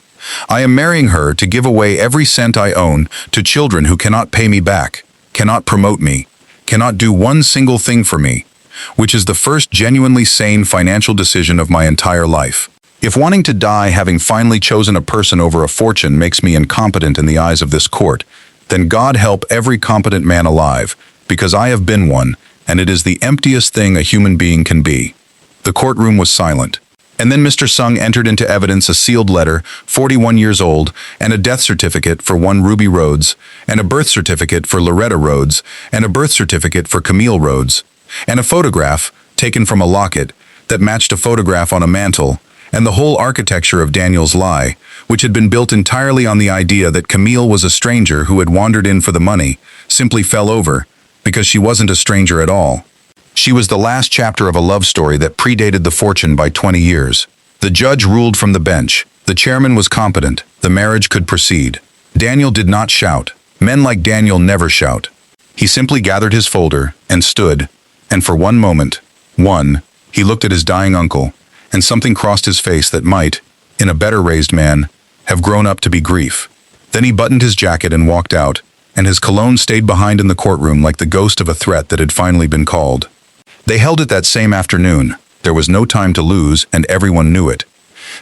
I am marrying her to give away every cent I own to children who cannot pay me back, cannot promote me, cannot do one single thing for me, which is the first genuinely sane financial decision of my entire life. If wanting to die having finally chosen a person over a fortune makes me incompetent in the eyes of this court, then God help every competent man alive, because I have been one, and it is the emptiest thing a human being can be." The courtroom was silent. And then Mr. Sung entered into evidence a sealed letter, 41 years old, and a death certificate for one Ruby Rhodes, and a birth certificate for Loretta Rhodes, and a birth certificate for Camille Rhodes, and a photograph, taken from a locket, that matched a photograph on a mantle, and the whole architecture of Daniel's lie, which had been built entirely on the idea that Camille was a stranger who had wandered in for the money, simply fell over, because she wasn't a stranger at all. She was the last chapter of a love story that predated the fortune by 20 years. The judge ruled from the bench. The chairman was competent. The marriage could proceed. Daniel did not shout. Men like Daniel never shout. He simply gathered his folder and stood, and for one moment, he looked at his dying uncle, and something crossed his face that might, in a better raised man, have grown up to be grief. Then he buttoned his jacket and walked out, and his cologne stayed behind in the courtroom like the ghost of a threat that had finally been called. They held it that same afternoon. There was no time to lose, and everyone knew it.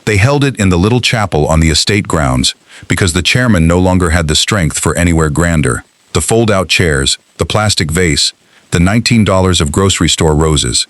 They held it in the little chapel on the estate grounds, because the chairman no longer had the strength for anywhere grander. The fold-out chairs, the plastic vase, the $19 of grocery store roses.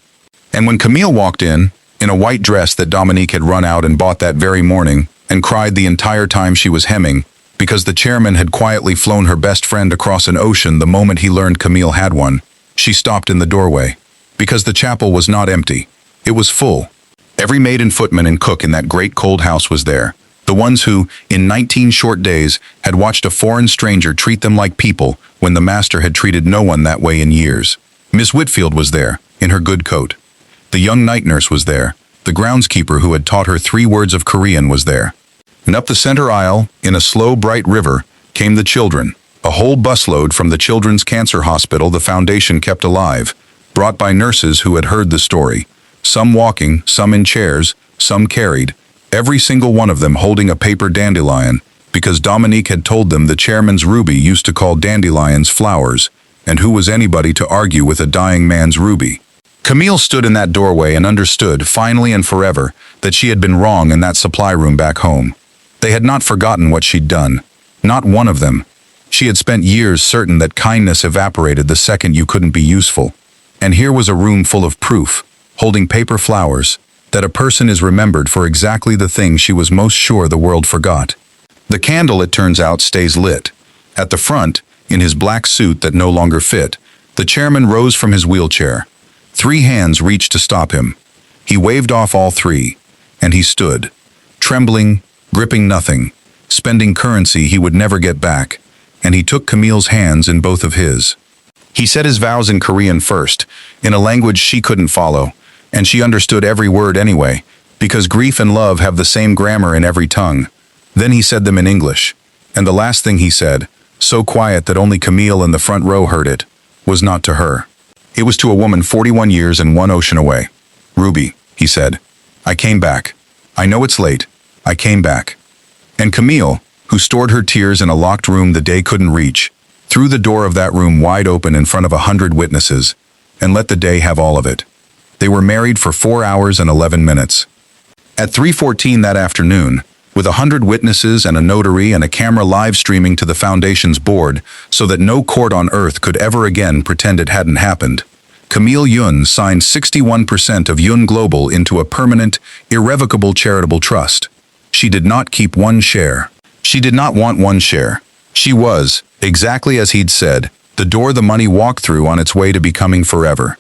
And when Camille walked in a white dress that Dominique had run out and bought that very morning, and cried the entire time she was hemming, because the chairman had quietly flown her best friend across an ocean the moment he learned Camille had one, she stopped in the doorway. Because the chapel was not empty. It was full. Every maid and footman and cook in that great cold house was there. The ones who, in 19 short days, had watched a foreign stranger treat them like people when the master had treated no one that way in years. Miss Whitfield was there, in her good coat. The young night nurse was there. The groundskeeper who had taught her 3 words of Korean was there. And up the center aisle, in a slow, bright river, came the children. A whole busload from the Children's Cancer Hospital the Foundation kept alive, brought by nurses who had heard the story, some walking, some in chairs, some carried, every single one of them holding a paper dandelion, because Dominique had told them the chairman's Ruby used to call dandelions flowers, and who was anybody to argue with a dying man's Ruby? Camille stood in that doorway and understood, finally and forever, that she had been wrong in that supply room back home. They had not forgotten what she'd done. Not one of them. She had spent years certain that kindness evaporated the second you couldn't be useful. And here was a room full of proof, holding paper flowers, that a person is remembered for exactly the thing she was most sure the world forgot. The candle, it turns out, stays lit. At the front, in his black suit that no longer fit, the chairman rose from his wheelchair. 3 hands reached to stop him. He waved off all 3, and he stood, trembling, gripping nothing, spending currency he would never get back, and he took Camille's hands in both of his. He said his vows in Korean first, in a language she couldn't follow, and she understood every word anyway, because grief and love have the same grammar in every tongue. Then he said them in English, and the last thing he said, so quiet that only Camille in the front row heard it, was not to her. It was to a woman 41 years and 1 ocean away. "Ruby," he said, "I came back. I know it's late. I came back." And Camille, who stored her tears in a locked room the day couldn't reach, threw the door of that room wide open in front of 100 witnesses, and let the day have all of it. They were married for 4 hours and 11 minutes. At 3:14 that afternoon, with 100 witnesses and a notary and a camera live streaming to the Foundation's board so that no court on earth could ever again pretend it hadn't happened, Camille Yun signed 61% of Yun Global into a permanent, irrevocable charitable trust. She did not keep 1 share. She did not want 1 share. She was, exactly as he'd said, the door the money walked through on its way to becoming forever.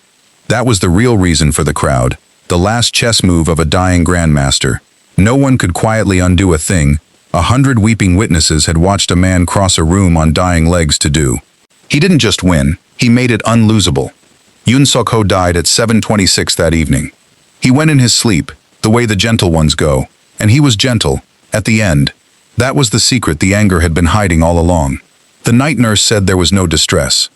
That was the real reason for the crowd, the last chess move of a dying grandmaster. No one could quietly undo a thing 100 weeping witnesses had watched a man cross a room on dying legs to do. He didn't just win, he made it unlosable. Yoon Suk-ho died at 7:26 that evening. He went in his sleep, the way the gentle ones go, and he was gentle, at the end. That was the secret the anger had been hiding all along. The night nurse said there was no distress.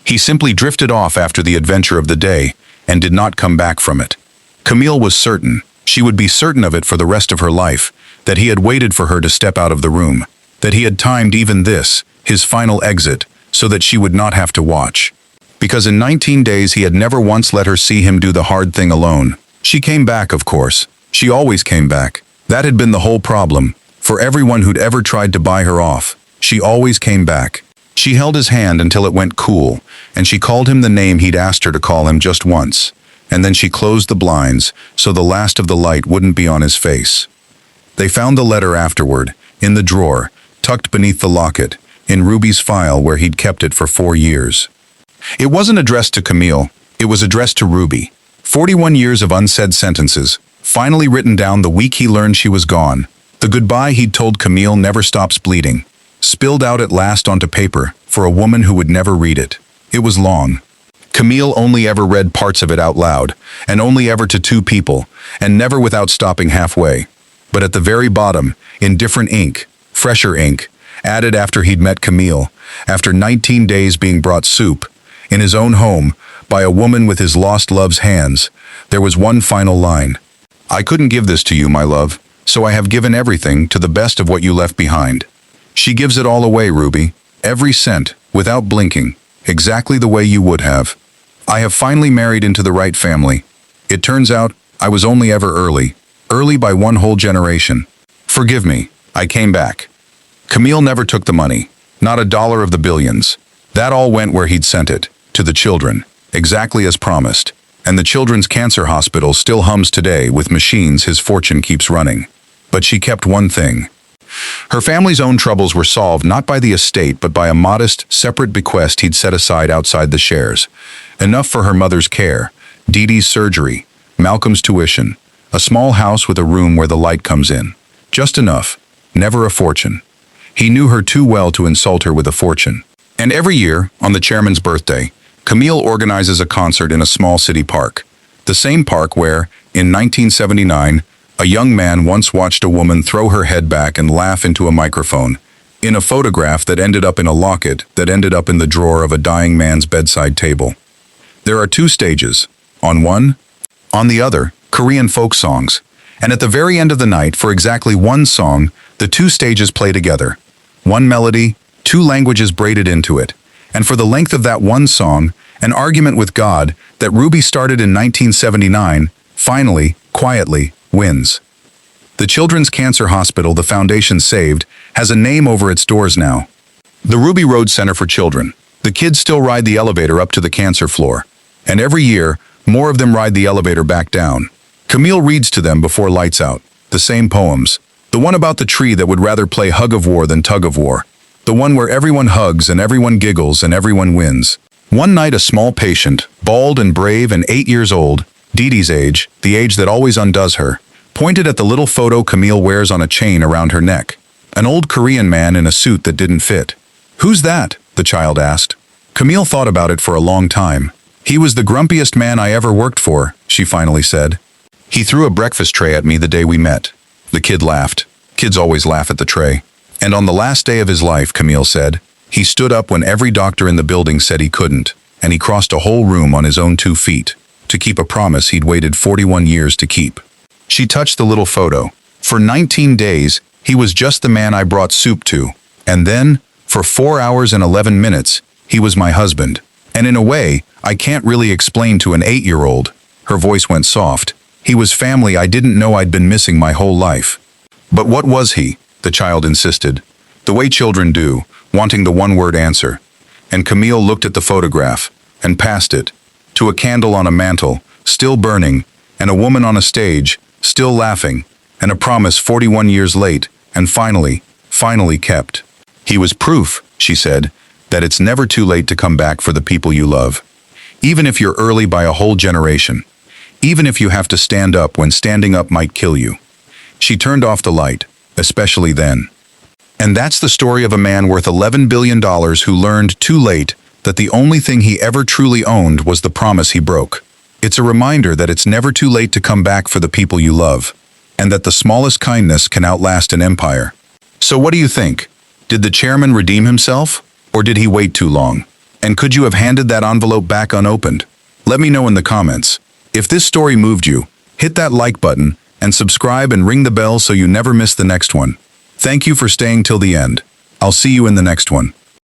He simply drifted off after the adventure of the day, and did not come back from it. Camille was certain, she would be certain of it for the rest of her life, that he had waited for her to step out of the room, that he had timed even this, his final exit, so that she would not have to watch. Because in 19 days he had never once let her see him do the hard thing alone. She came back, of course. She always came back. That had been the whole problem. For everyone who'd ever tried to buy her off, she always came back. She held his hand until it went cool, and she called him the name he'd asked her to call him just once. and then she closed the blinds so the last of the light wouldn't be on his face. They found the letter afterward, in the drawer, tucked beneath the locket, in Ruby's file where he'd kept it for 4 years. It wasn't addressed to Camille, it was addressed to Ruby. 41 years of unsaid sentences, finally written down the week he learned she was gone. The goodbye he'd told Camille never stops bleeding, spilled out at last onto paper for a woman who would never read it. It was long. Camille only ever read parts of it out loud, and only ever to 2 people, and never without stopping halfway. But at the very bottom, in different ink, fresher ink, added after he'd met Camille, after 19 days being brought soup, in his own home, by a woman with his lost love's hands, there was one final line. I couldn't give this to you, my love, so I have given everything to the best of what you left behind. She gives it all away, Ruby, every cent, without blinking, exactly the way you would have. I have finally married into the right family. It turns out I was only ever early by one whole generation. Forgive me, I came back. Camille never took the money, not $1 of the billions. That all went where he'd sent it, to the children, exactly as promised. And the Children's Cancer Hospital still hums today with machines his fortune keeps running. But she kept one thing. Her family's own troubles were solved not by the estate but by a modest, separate bequest he'd set aside outside the shares. Enough for her mother's care, Dee Dee's surgery, Malcolm's tuition, a small house with a room where the light comes in. Just enough, never a fortune. He knew her too well to insult her with a fortune. And every year, on the chairman's birthday, Camille organizes a concert in a small city park. The same park where, in 1979, a young man once watched a woman throw her head back and laugh into a microphone, in a photograph that ended up in a locket that ended up in the drawer of a dying man's bedside table. There are 2 stages. On one, on the other, Korean folk songs. And at the very end of the night, for exactly one song, the 2 stages play together. One melody, 2 languages braided into it. And for the length of that one song, an argument with God that Ruby started in 1979, finally, quietly, wins. The Children's Cancer Hospital the foundation saved has a name over its doors now. The Ruby Road Center for Children. The kids still ride the elevator up to the cancer floor. And every year, more of them ride the elevator back down. Camille reads to them before lights out. The same poems. The one about the tree that would rather play hug of war than tug of war. The one where everyone hugs and everyone giggles and everyone wins. One night a small patient, bald and brave and 8 years old, Dee Dee's age, the age that always undoes her, pointed at the little photo Camille wears on a chain around her neck. An old Korean man in a suit that didn't fit. Who's that? The child asked. Camille thought about it for a long time. He was the grumpiest man I ever worked for, she finally said. He threw a breakfast tray at me the day we met. The kid laughed. Kids always laugh at the tray. And on the last day of his life, Camille said, he stood up when every doctor in the building said he couldn't, and he crossed a whole room on his own 2 feet, to keep a promise he'd waited 41 years to keep. She touched the little photo. For 19 days, he was just the man I brought soup to. And then, for 4 hours and 11 minutes, he was my husband. And in a way, I can't really explain to an 8-year-old. Her voice went soft. He was family I didn't know I'd been missing my whole life. But what was he? The child insisted. The way children do, wanting the one-word answer. And Camille looked at the photograph, and past it, to a candle on a mantle, still burning, and a woman on a stage, still laughing, and a promise 41 years late, and finally kept. He was proof, she said, that it's never too late to come back for the people you love. Even if you're early by a whole generation. Even if you have to stand up when standing up might kill you. She turned off the light, especially then. And that's the story of a man worth $11 billion who learned too late that the only thing he ever truly owned was the promise he broke. It's a reminder that it's never too late to come back for the people you love, and that the smallest kindness can outlast an empire. So what do you think? Did the chairman redeem himself, or did he wait too long? And could you have handed that envelope back unopened? Let me know in the comments. If this story moved you, hit that like button, and subscribe and ring the bell so you never miss the next one. Thank you for staying till the end. I'll see you in the next one.